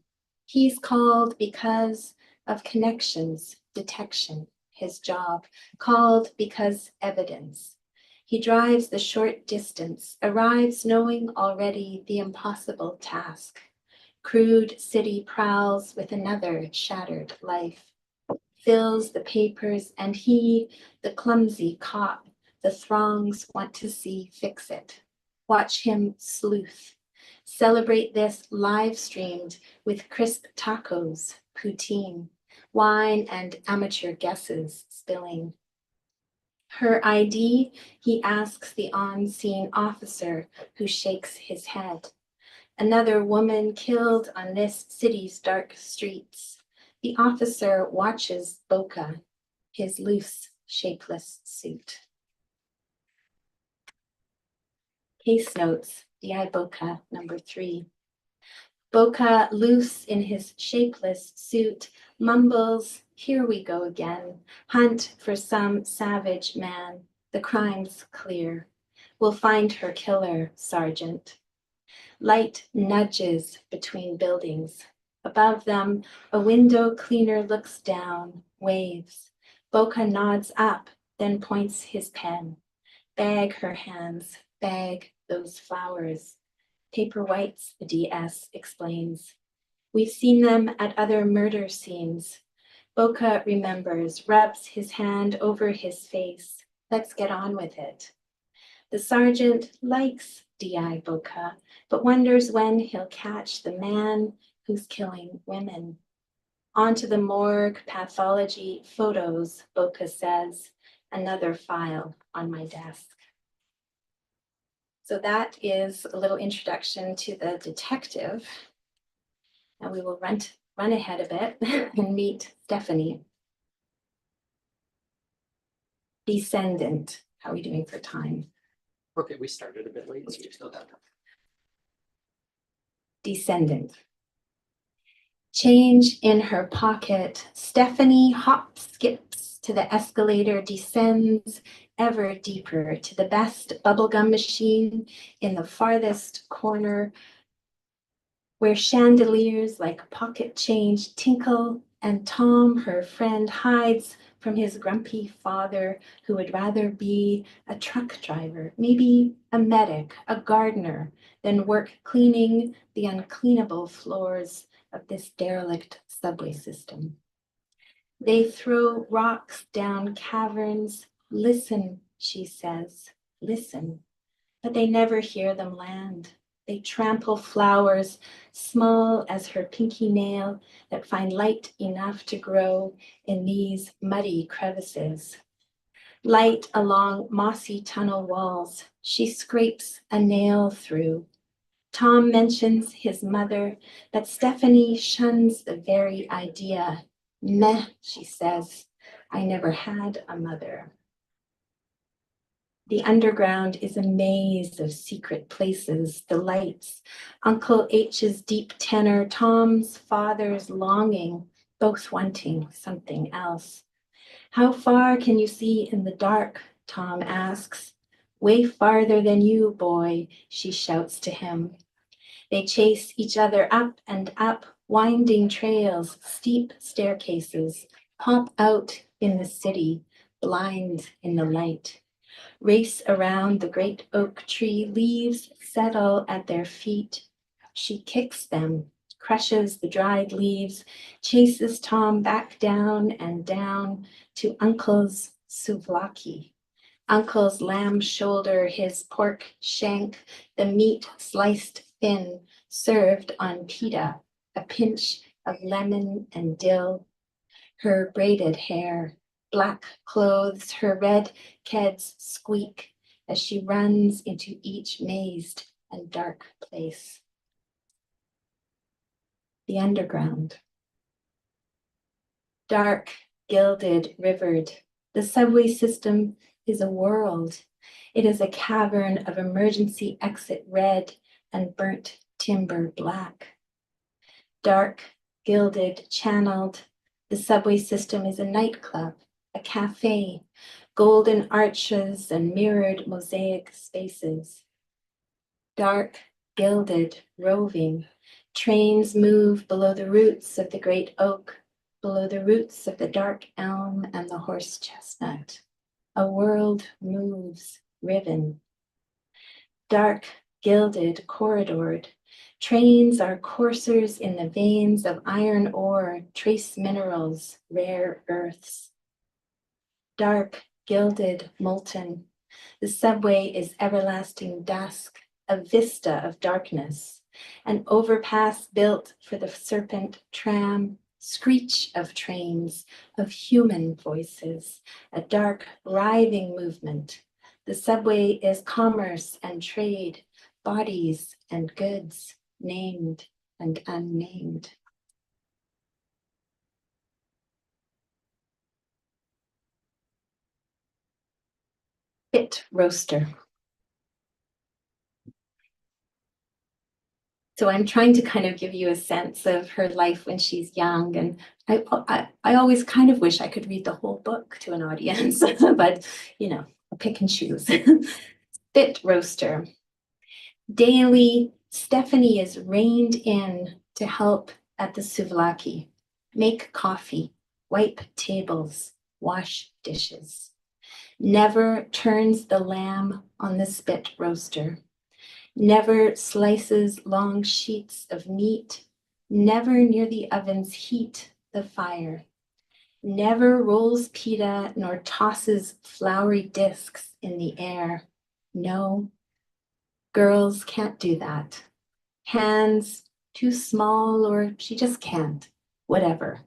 He's called because of connections, detection, his job. Called because evidence. He drives the short distance, arrives knowing already the impossible task. Crude city prowls with another shattered life. Fills the papers, and he, the clumsy cop, the throngs want to see fix it. Watch him sleuth. Celebrate this live streamed with crisp tacos, poutine, wine and amateur guesses spilling. Her ID, he asks the on-scene officer who shakes his head. Another woman killed on this city's dark streets. The officer watches Boca, his loose, shapeless suit. Case notes, D.I. Boca number 3. Boca, loose in his shapeless suit, mumbles, "Here we go again. Hunt for some savage man. The crime's clear. We'll find her killer, Sergeant." Light nudges between buildings. Above them, a window cleaner looks down, waves. Boca nods up, then points his pen. Bag her hands, bag those flowers. Paper whites, the DS explains. We've seen them at other murder scenes. Boca remembers, rubs his hand over his face. Let's get on with it. The sergeant likes D.I. Boca, but wonders when he'll catch the man who's killing women. Onto the morgue pathology photos, Boca says, another file on my desk. So that is a little introduction to the detective. And we will run ahead a bit and meet Stephanie. Descendant, how are we doing for time? Okay, we started a bit late, so you're still done. Descendant. Change in her pocket. Stephanie hops, skips to the escalator, descends ever deeper to the best bubblegum machine in the farthest corner, where chandeliers like pocket change tinkle, and Tom, her friend, hides from his grumpy father, who would rather be a truck driver, maybe a medic, a gardener, than work cleaning the uncleanable floors of this derelict subway system. They throw rocks down caverns. Listen, she says, listen, but they never hear them land. They trample flowers, small as her pinky nail, that find light enough to grow in these muddy crevices. Light along mossy tunnel walls, she scrapes a nail through. Tom mentions his mother, but Stephanie shuns the very idea. Meh, she says, I never had a mother. The underground is a maze of secret places, the lights, Uncle H's deep tenor, Tom's father's longing, both wanting something else. How far can you see in the dark? Tom asks. Way farther than you, boy, she shouts to him. They chase each other up and up, winding trails, steep staircases, pop out in the city, blind in the light. Race around the great oak tree, leaves settle at their feet. She kicks them, crushes the dried leaves, chases Tom back down and down to Uncle's souvlaki. Uncle's lamb shoulder, his pork shank, the meat sliced thin, served on pita, a pinch of lemon and dill. Her braided hair, black clothes, her red keds squeak as she runs into each mazed and dark place. The underground. Dark, gilded, rivered, the subway system is a world, It is a cavern of emergency exit red and burnt timber black. Dark, gilded, channeled, the subway system is a nightclub, a cafe, golden arches and mirrored mosaic spaces. Dark, gilded, roving, trains move below the roots of the great oak, below the roots of the dark elm and the horse chestnut. A world moves, riven. Dark, gilded, corridored, trains are coursers in the veins of iron ore, trace minerals, rare earths. Dark, gilded, molten, the subway is everlasting dusk, a vista of darkness, an overpass built for the serpent tram, screech of trains, of human voices, a dark, writhing movement. The subway is commerce and trade, bodies and goods, named and unnamed. Spit roaster. So I'm trying to kind of give you a sense of her life when she's young. And I always kind of wish I could read the whole book to an audience, but you know, I'll pick and choose. Spit roaster. Daily, Stephanie is reined in to help at the souvlaki, make coffee, wipe tables, wash dishes. Never turns the lamb on the spit roaster. Never slices long sheets of meat, never near the oven's heat, the fire. Never rolls pita nor tosses floury discs in the air. No, girls can't do that. Hands too small, or she just can't, whatever.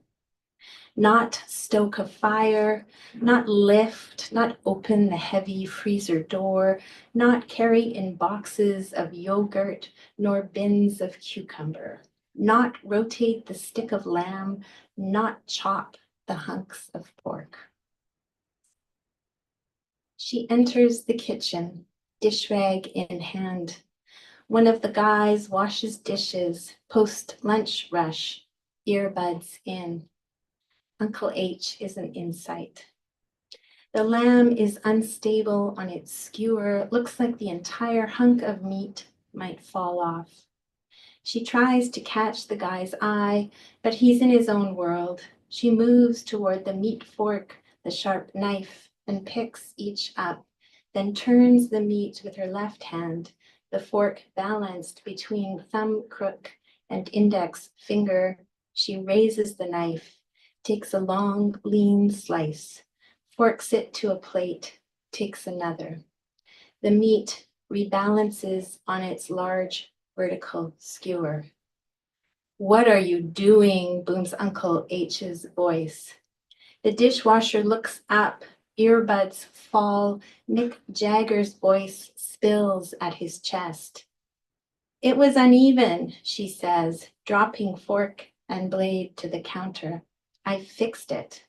Not stoke a fire, not lift, not open the heavy freezer door, not carry in boxes of yogurt, nor bins of cucumber, not rotate the stick of lamb, not chop the hunks of pork. She enters the kitchen, dish rag in hand. One of the guys washes dishes, post-lunch rush, earbuds in. Uncle H isn't in sight. The lamb is unstable on its skewer, looks like the entire hunk of meat might fall off. She tries to catch the guy's eye, but he's in his own world. She moves toward the meat fork, the sharp knife, and picks each up, then turns the meat with her left hand, the fork balanced between thumb crook and index finger. She raises the knife, takes a long, lean slice, forks it to a plate, takes another. The meat rebalances on its large vertical skewer. "What are you doing?" booms Uncle H's voice. The dishwasher looks up, earbuds fall, Mick Jagger's voice spills at his chest. "It was uneven," she says, dropping fork and blade to the counter. "I fixed it."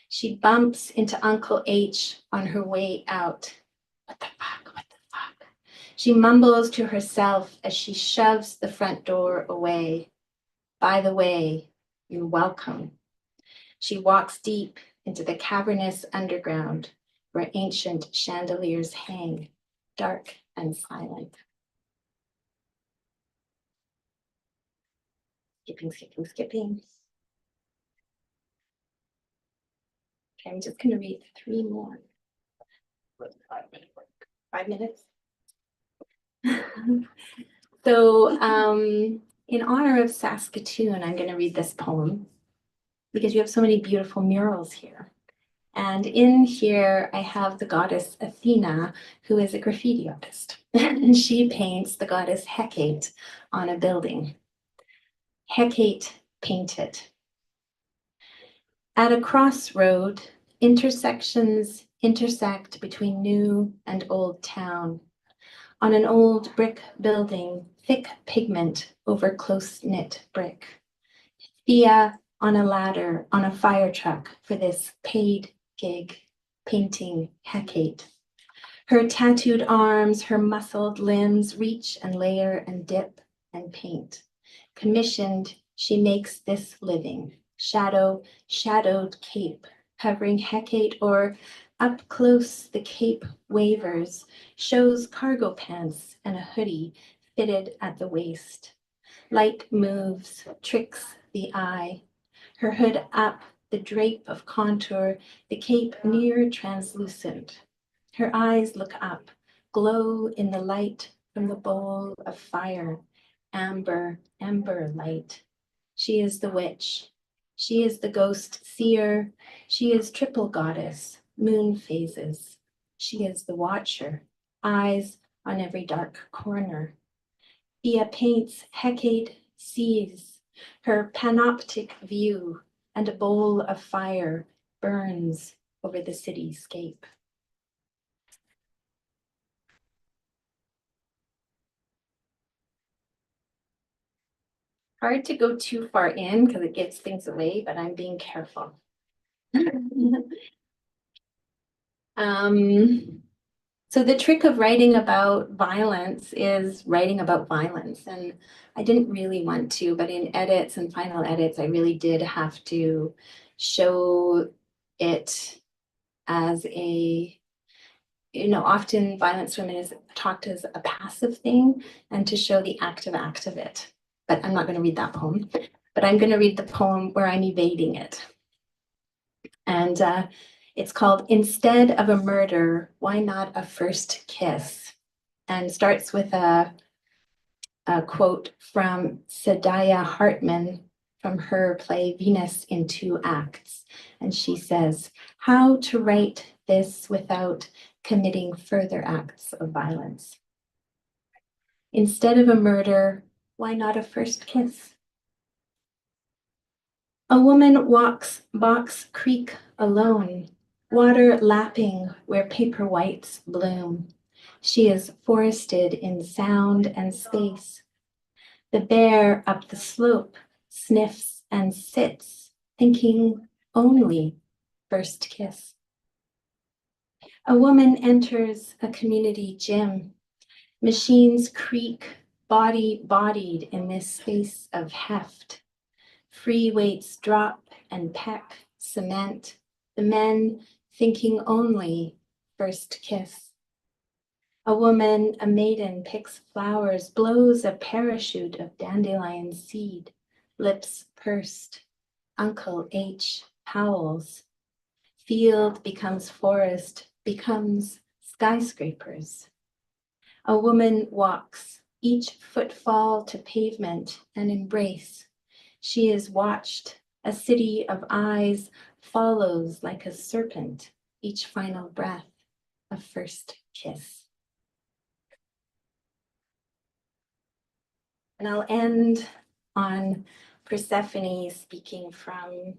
She bumps into Uncle H on her way out. "What the fuck, what the fuck?" She mumbles to herself as she shoves the front door away. "By the way, you're welcome." She walks deep into the cavernous underground where ancient chandeliers hang, dark and silent. Skipping, skipping, skipping. Okay, I'm just going to read 3 more. 5-minute break. 5 minutes. So in honor of Saskatoon, I'm going to read this poem because you have so many beautiful murals here. And in here, I have the goddess Athena, who is a graffiti artist. And she paints the goddess Hecate on a building. Hecate painted. At a crossroad, intersections intersect between new and old town. On an old brick building, thick pigment over close-knit brick. Thea on a ladder on a fire truck for this paid gig, painting Hecate. Her tattooed arms, her muscled limbs reach and layer and dip and paint. Commissioned, she makes this living, shadowed cape, covering Hecate, or up close the cape wavers, shows cargo pants and a hoodie fitted at the waist. Light moves, tricks the eye. Her hood up, the drape of contour, the cape near translucent. Her eyes look up, glow in the light from the bowl of fire, amber light. She is the witch. She is the ghost seer. She is triple goddess, moon phases. She is the watcher, eyes on every dark corner. Thea paints, Hecate sees her panoptic view, and a bowl of fire burns over the cityscape. Hard to go too far in because it gives things away, but I'm being careful. So the trick of writing about violence is writing about violence. And I didn't really want to, but in edits and final edits, I really did have to show it as a, often violence women is talked as a passive thing, and to show the active act of it. But I'm not going to read that poem, but I'm going to read the poem where I'm evading it. And it's called Instead of a Murder, Why Not a First Kiss? And starts with a quote from Sadaya Hartman from her play Venus in Two Acts. And she says, how to write this without committing further acts of violence. Instead of a murder, why not a first kiss? A woman walks Box Creek alone, water lapping where paper whites bloom. She is forested in sound and space. The bear up the slope sniffs and sits, thinking only first kiss. A woman enters a community gym. Machines creak, bodied in this space of heft. Free weights drop and peck cement, the men thinking only first kiss. A woman, a maiden, picks flowers, blows a parachute of dandelion seed, lips pursed. Uncle H howls. Field becomes forest, becomes skyscrapers. A woman walks, each footfall to pavement and embrace. She is watched, a city of eyes follows like a serpent, each final breath, a first kiss. And I'll end on Persephone speaking from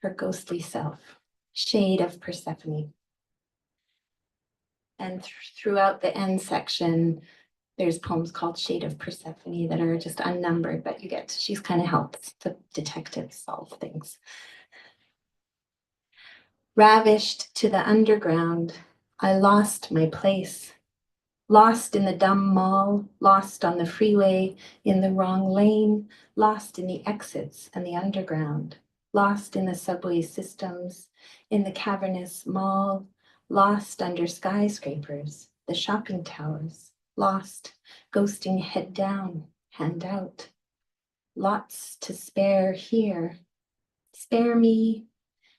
her ghostly self, shade of Persephone. And throughout the end section, there's poems called Shade of Persephone that are just unnumbered, but she's kind of helps the detective solve things. Ravished to the underground, I lost my place. Lost in the dumb mall, lost on the freeway, in the wrong lane, lost in the exits and the underground, lost in the subway systems, in the cavernous mall, lost under skyscrapers, the shopping towers, lost, ghosting head down, hand out. Lots to spare here. Spare me,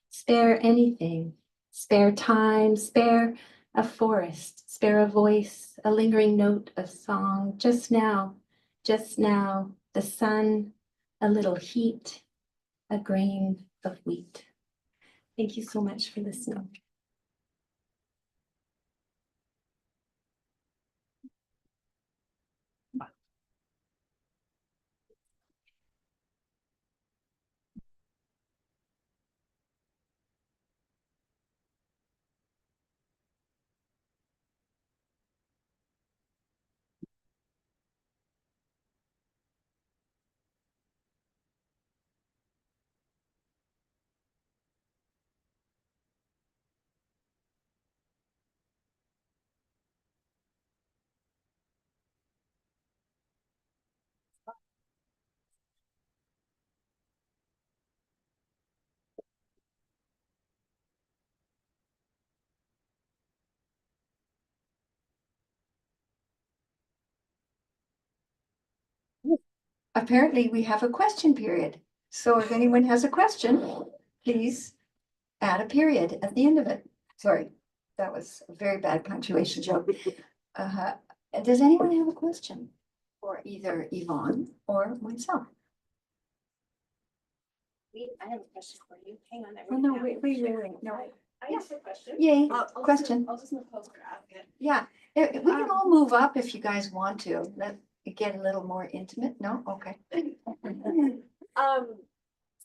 spare anything, spare time, spare a forest, spare a voice, a lingering note of song. Just now, the sun, a little heat, a grain of wheat. Thank you so much for listening. apparently we have a question period. So if anyone has a question, please add a period at the end of it. Sorry, that was a very bad punctuation joke. Does anyone have a question for either Yvonne or myself? I have a question for you. Hang on. Oh, no, wait, no. I have a question. Yay, I'll question. I'll just move closer to ask it. Yeah, we can all move up if you guys want to. Let it get a little more intimate. No, okay.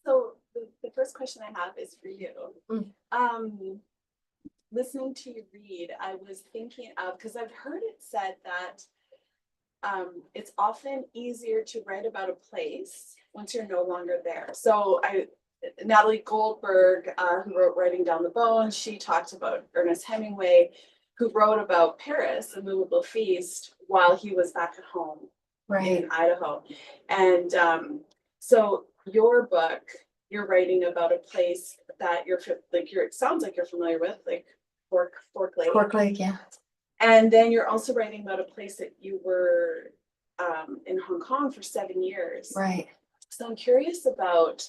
So the first question I have is for you. Listening to you read, I was thinking of, because I've heard it said that it's often easier to write about a place once you're no longer there. So Natalie Goldberg, who wrote Writing Down the Bones, she talked about Ernest Hemingway, who wrote about Paris, A Movable Feast, while he was back at home in Idaho. And so your book, you're writing about a place that it sounds like you're familiar with, like Fork Lake. Fork Lake, yeah. And then you're also writing about a place that you were in Hong Kong for 7 years. Right. So I'm curious about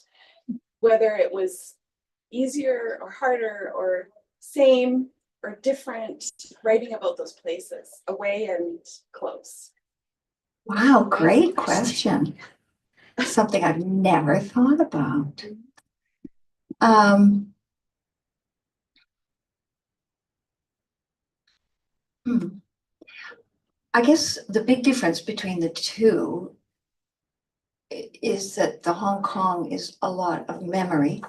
whether it was easier or harder or same or different writing about those places, away and close. Wow, great question. Something I've never thought about. I guess the big difference between the two is that the Hong Kong is a lot of memory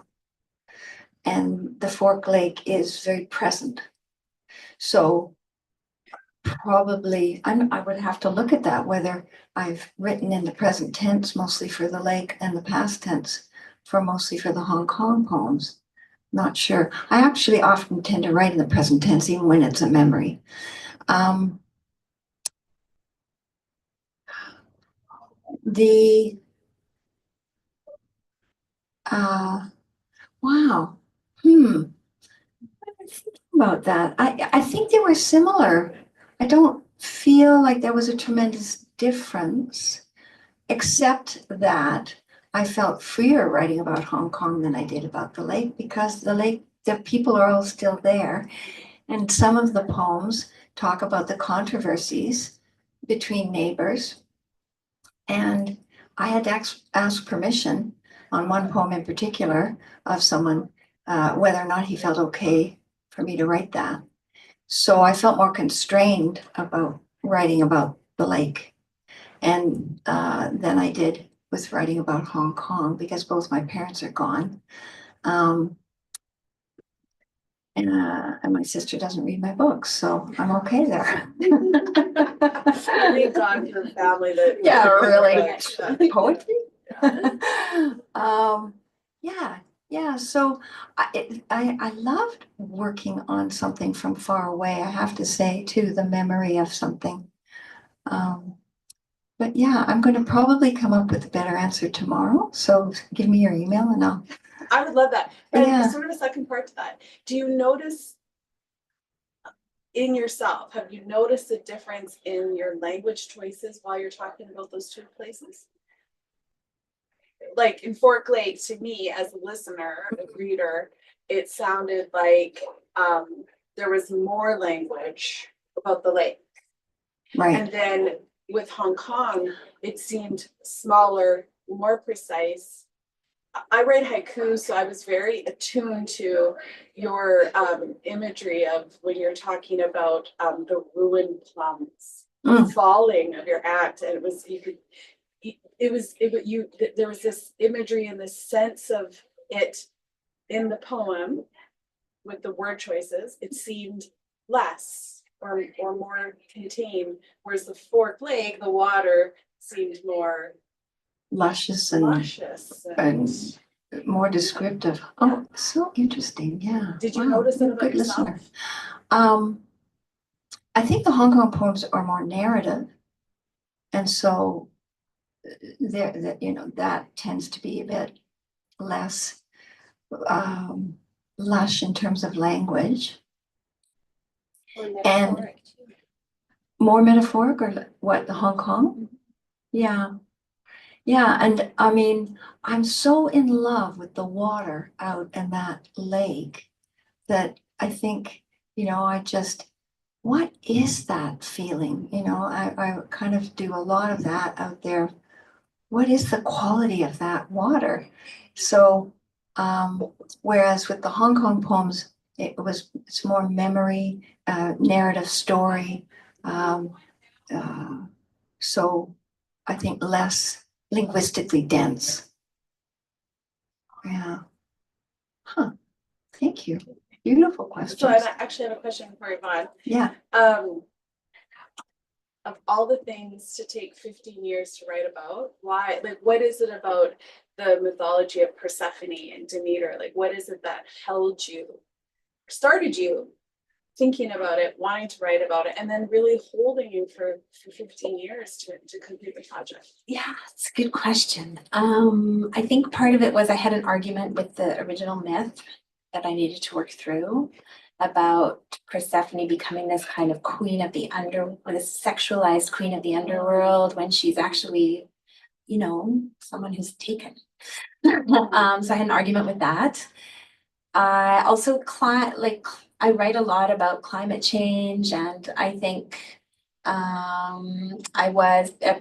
and the Fork Lake is very present. So probably I would have to look at that, whether I've written in the present tense mostly for the lake and the past tense mostly for the Hong Kong poems. Not sure. I actually often tend to write in the present tense even when it's a memory. Wow. About that. I think they were similar. I don't feel like there was a tremendous difference, except that I felt freer writing about Hong Kong than I did about the lake, because the lake, the people are all still there. And some of the poems talk about the controversies between neighbors. And I had to ask permission on one poem in particular of someone, whether or not he felt okay for me to write that. So I felt more constrained about writing about the lake and than I did with writing about Hong Kong, because both my parents are gone. And my sister doesn't read my books, so I'm okay there. Thank God for family that. Yeah, really. Poetry? Yeah. So I loved working on something from far away. I have to say, too, the memory of something. But yeah, I'm going to probably come up with a better answer tomorrow. So give me your email and I'll. I would love that. And Yeah. sort of a second part to that. Do you notice in yourself, have you noticed a difference in your language choices while you're talking about those two places? Like in Fork Lake, to me as a listener, a reader, it sounded like there was more language about the lake. Right. And then with Hong Kong, it seemed smaller, more precise. I write haiku, so I was very attuned to your imagery of when you're talking about the ruined plums, the falling of your act, and there was this imagery and this sense of it in the poem with the word choices. It seemed less or more contained, whereas the Fork Lake, the water seemed more luscious and more descriptive. Oh, so interesting. Yeah. Did you notice that about good yourself? Listener. I think the Hong Kong poems are more narrative. And so that tends to be a bit less lush in terms of language. And more metaphoric, or what, the Hong Kong? Yeah. Yeah, and I mean, I'm so in love with the water out in that lake that I think, I just, what is that feeling? I kind of do a lot of that out there. What is the quality of that water? So, whereas with the Hong Kong poems, it's more memory, narrative story. Um, so I think less linguistically dense. Yeah. Huh. Thank you. Beautiful questions. So I actually have a question for Yvonne. Yeah. Of all the things to take 15 years to write about, why, like, what is it about the mythology of Persephone and Demeter? Like, what is it that held you, started you thinking about it, wanting to write about it, and then really holding you for 15 years to complete the project? Yeah, it's a good question. I think part of it was I had an argument with the original myth that I needed to work through about Persephone becoming this kind of queen of the this sexualized queen of the underworld when she's actually, someone who's taken. So I had an argument with that. I also I write a lot about climate change, and I think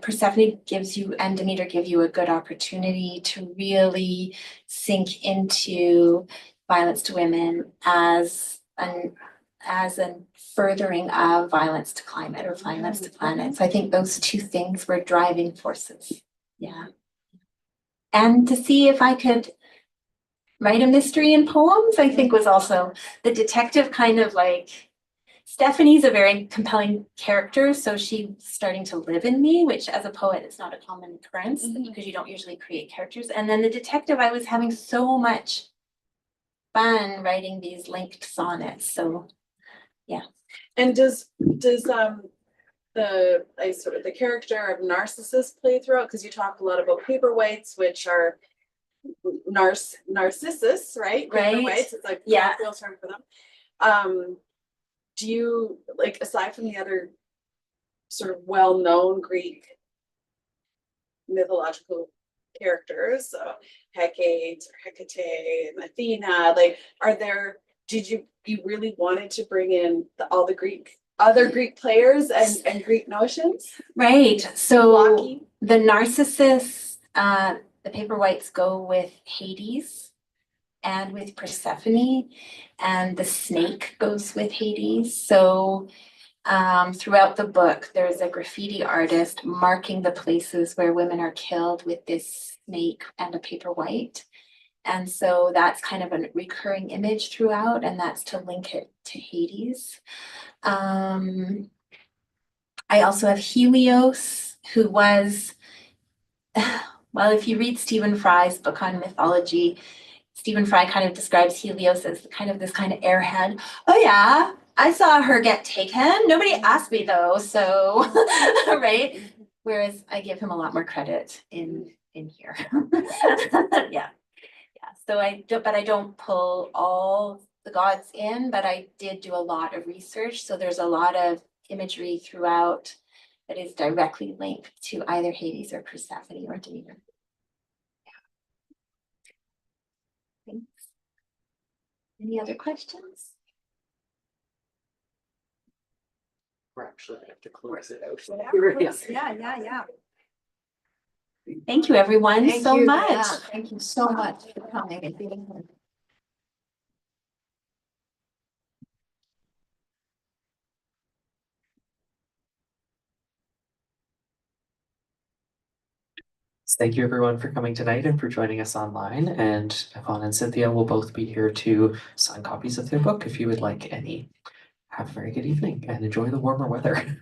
Persephone gives you and Demeter give you a good opportunity to really sink into violence to women as a furthering of violence to climate or violence to planet. So I think those two things were driving forces. Yeah. And to see if I could write a mystery in poems, I think was also the detective kind of like, Stephanie's a very compelling character, so she's starting to live in me, which as a poet is not a common occurrence because you don't usually create characters. And then the detective, I was having so much fun writing these linked sonnets. So yeah. And does the sort of the character of Narcissus play throughout? Because you talk a lot about paperweights, which are Narcissus, right? Right. Paperweights, it's like yeah, real term for them. Do you, like, aside from the other sort of well-known Greek mythological characters, Hecate or Hecate and Athena, like, did you really wanted to bring in all the other Greek players and Greek notions? right. So Blocky? the Narcissus, the paperweights go with Hades and with Persephone, and the snake goes with Hades. So throughout the book, there's a graffiti artist marking the places where women are killed with this snake and a paperweight. And so that's kind of a recurring image throughout, and that's to link it to Hades. I also have Helios, who was, well, if you read Stephen Fry's book on mythology, Stephen Fry kind of describes Helios as this kind of airhead. Oh yeah, I saw her get taken. Nobody asked me though, so right. Whereas I give him a lot more credit in here. Yeah. So I don't pull all the gods in, but I did do a lot of research. So there's a lot of imagery throughout that is directly linked to either Hades or Persephone or Demeter. Thanks. Any other questions? We're actually gonna have to close it out. Yeah. Thank you, everyone, Thank so you. much. Yeah, thank you so much for coming and being here. Thank you everyone for coming tonight and for joining us online. And Yvonne and Cynthia will both be here to sign copies of their book if you would like any. Have a very good evening and enjoy the warmer weather.